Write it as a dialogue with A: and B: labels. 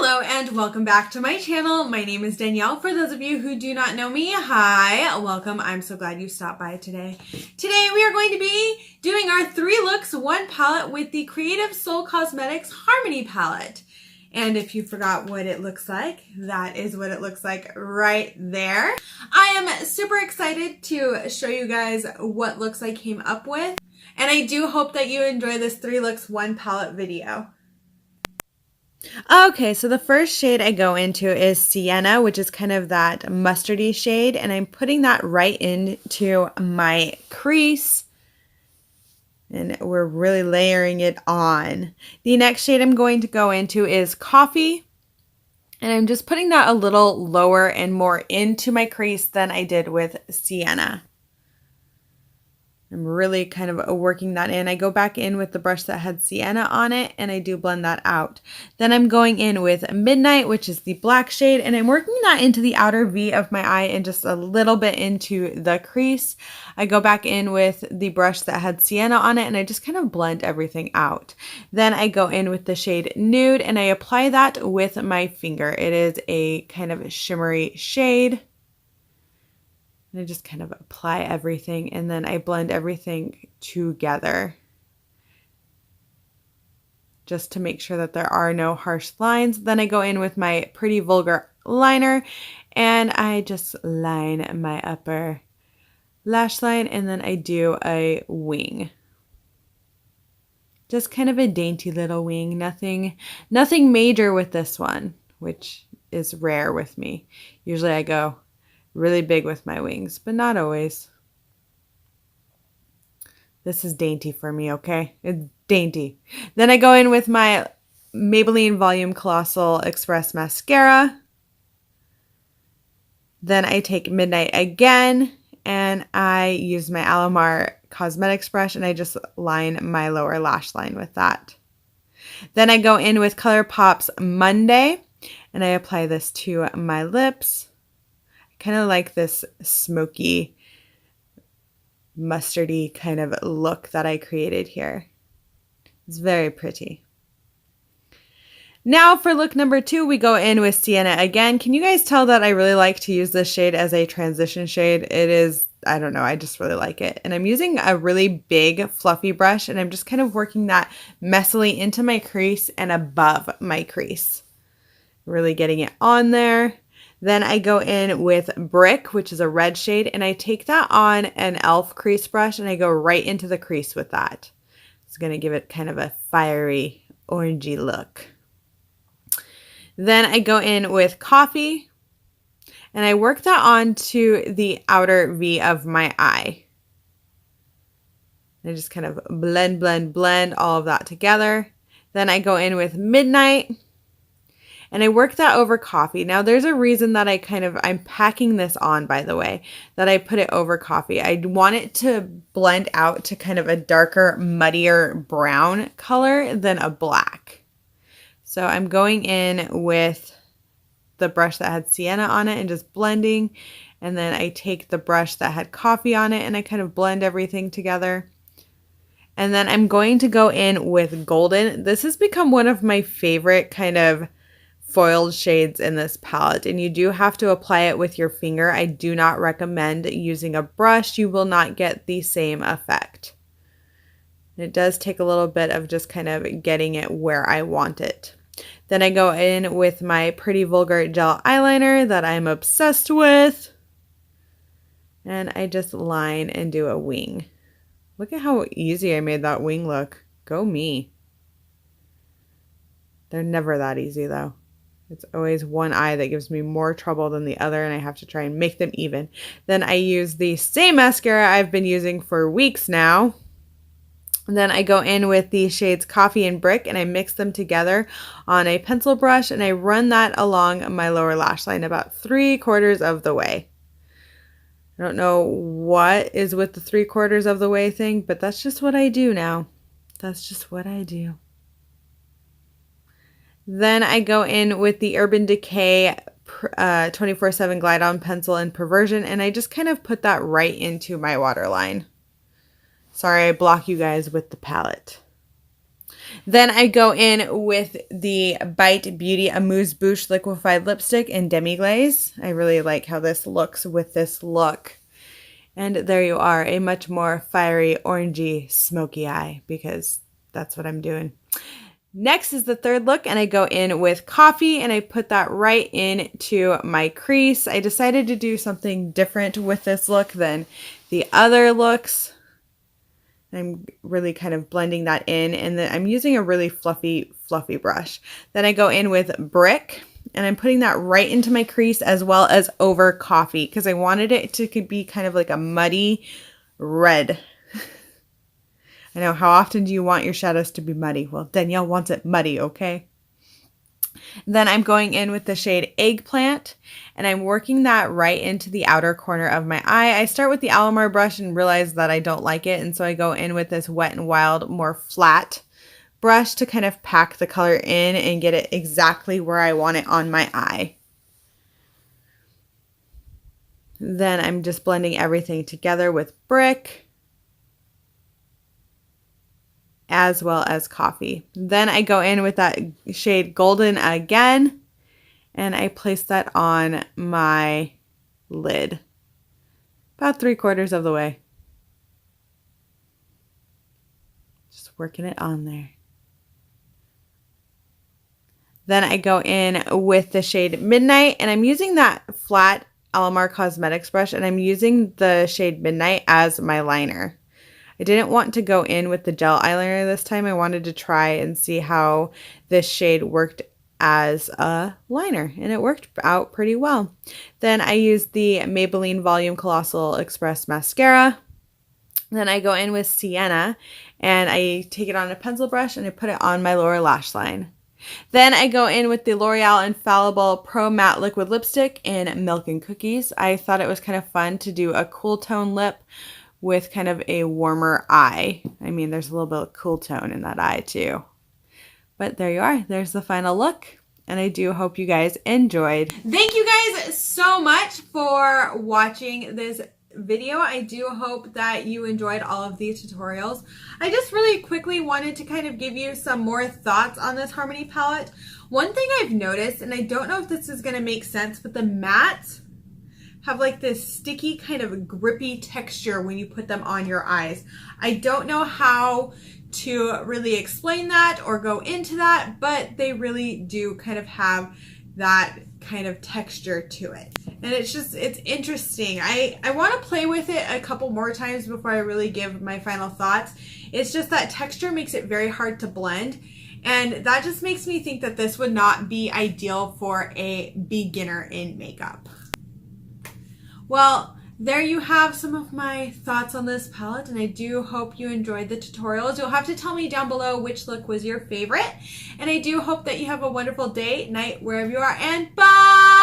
A: Hello and welcome back to my channel. My name is Danielle. For those of you who do not know me, hi, welcome. I'm so glad you stopped by today. Today we are going to be doing our 3 looks, 1 palette with the Creative Soul Cosmetics Harmony palette. And if you forgot what it looks like, that is what it looks like right there. I am super excited to show you guys what looks I came up with. And I do hope that you enjoy this 3 looks, 1 palette video. Okay, so the first shade I go into is Sienna, which is kind of that mustardy shade, and I'm putting that right into my crease, and we're really layering it on. The next shade I'm going to go into is Coffee, and I'm just putting that a little lower and more into my crease than I did with Sienna. I'm really kind of working that in. I go back in with the brush that had Sienna on it and I do blend that out. Then I'm going in with Midnight, which is the black shade, and I'm working that into the outer V of my eye and just a little bit into the crease. I go back in with the brush that had Sienna on it and I just kind of blend everything out. Then I go in with the shade Nude and I apply that with my finger. It is a kind of shimmery shade. And I just kind of apply everything and then I blend everything together just to make sure that there are no harsh lines. Then I go in with my Pretty Vulgar liner and I just line my upper lash line and then I do a wing. Just kind of a dainty little wing, nothing major with this one, which is rare with me. Usually I go really big with my wings, but not always. This is dainty for me, okay? It's dainty. Then I go in with my Maybelline Volume Colossal Express Mascara. Then I take Midnight again, and I use my Alamar Cosmetics brush, and I just line my lower lash line with that. Then I go in with Colourpop's Monday, and I apply this to my lips. Kind of like this smoky, mustardy kind of look that I created here. It's very pretty. Now for look number 2, we go in with Sienna again. Can you guys tell that I really like to use this shade as a transition shade? It is, I don't know, I just really like it. And I'm using a really big fluffy brush and I'm just kind of working that messily into my crease and above my crease. Really getting it on there. Then I go in with Brick, which is a red shade, and I take that on an e.l.f. crease brush and I go right into the crease with that. It's going to give it kind of a fiery, orangey look. Then I go in with Coffee, and I work that onto the outer V of my eye. I just kind of blend all of that together. Then I go in with Midnight. And I work that over Coffee. Now there's a reason that I'm packing this on, by the way, that I put it over Coffee. I want it to blend out to kind of a darker, muddier brown color than a black. So I'm going in with the brush that had Sienna on it and just blending. And then I take the brush that had Coffee on it and I kind of blend everything together. And then I'm going to go in with Golden. This has become one of my favorite kind of foiled shades in this palette, and you do have to apply it with your finger. I do not recommend using a brush. You will not get the same effect. It does take a little bit of just kind of getting it where I want it. Then I go in with my Pretty Vulgar gel eyeliner that I'm obsessed with, and I just line and do a wing. Look at how easy I made that wing look. Go me. They're never that easy though. It's always one eye that gives me more trouble than the other, and I have to try and make them even. Then I use the same mascara I've been using for weeks now. And then I go in with the shades Coffee and Brick, and I mix them together on a pencil brush, and I run that along my lower lash line about 3/4 of the way. I don't know what is with the 3/4 of the way thing, but that's just what I do now. That's just what I do. Then I go in with the Urban Decay 24/7 Glide On Pencil in Perversion, and I just kind of put that right into my waterline. Sorry, I block you guys with the palette. Then I go in with the Bite Beauty Amuse Bouche Liquefied Lipstick in Demi-Glace. I really like how this looks with this look. And there you are, a much more fiery, orangey, smoky eye, because that's what I'm doing. Next is the third look, and I go in with Coffee, and I put that right into my crease. I decided to do something different with this look than the other looks. I'm really kind of blending that in, and then I'm using a really fluffy brush. Then I go in with Brick, and I'm putting that right into my crease as well as over Coffee, because I wanted it to be kind of like a muddy red. I know, how often do you want your shadows to be muddy? Well, Danielle wants it muddy, okay? Then I'm going in with the shade Eggplant, and I'm working that right into the outer corner of my eye. I start with the Alamar brush and realize that I don't like it, and so I go in with this Wet n Wild, more flat brush to kind of pack the color in and get it exactly where I want it on my eye. Then I'm just blending everything together with Brick, as well as Coffee. Then I go in with that shade Golden again, and I place that on my lid, about 3/4 of the way. Just working it on there. Then I go in with the shade Midnight, and I'm using that flat Alamar Cosmetics brush, and I'm using the shade Midnight as my liner. I didn't want to go in with the gel eyeliner this time. I wanted to try and see how this shade worked as a liner, and it worked out pretty well. Then I used the Maybelline Volume Colossal Express Mascara. Then I go in with Sienna, and I take it on a pencil brush and I put it on my lower lash line. Then I go in with the L'Oreal Infallible Pro Matte Liquid Lipstick in Milk and Cookies. I thought it was kind of fun to do a cool tone lip with kind of a warmer eye. I mean, there's a little bit of cool tone in that eye too. But there you are. There's the final look. And I do hope you guys enjoyed. Thank you guys so much for watching this video. I do hope that you enjoyed all of these tutorials. I just really quickly wanted to kind of give you some more thoughts on this Harmony palette. One thing I've noticed, and I don't know if this is going to make sense, but the mattes have like this sticky kind of grippy texture when you put them on your eyes. I don't know how to really explain that or go into that, but they really do kind of have that kind of texture to it. And it's interesting. I want to play with it a couple more times before I really give my final thoughts. It's just that texture makes it very hard to blend. And that just makes me think that this would not be ideal for a beginner in makeup. Well, there you have some of my thoughts on this palette, and I do hope you enjoyed the tutorials. You'll have to tell me down below which look was your favorite, and I do hope that you have a wonderful day, night, wherever you are, and bye!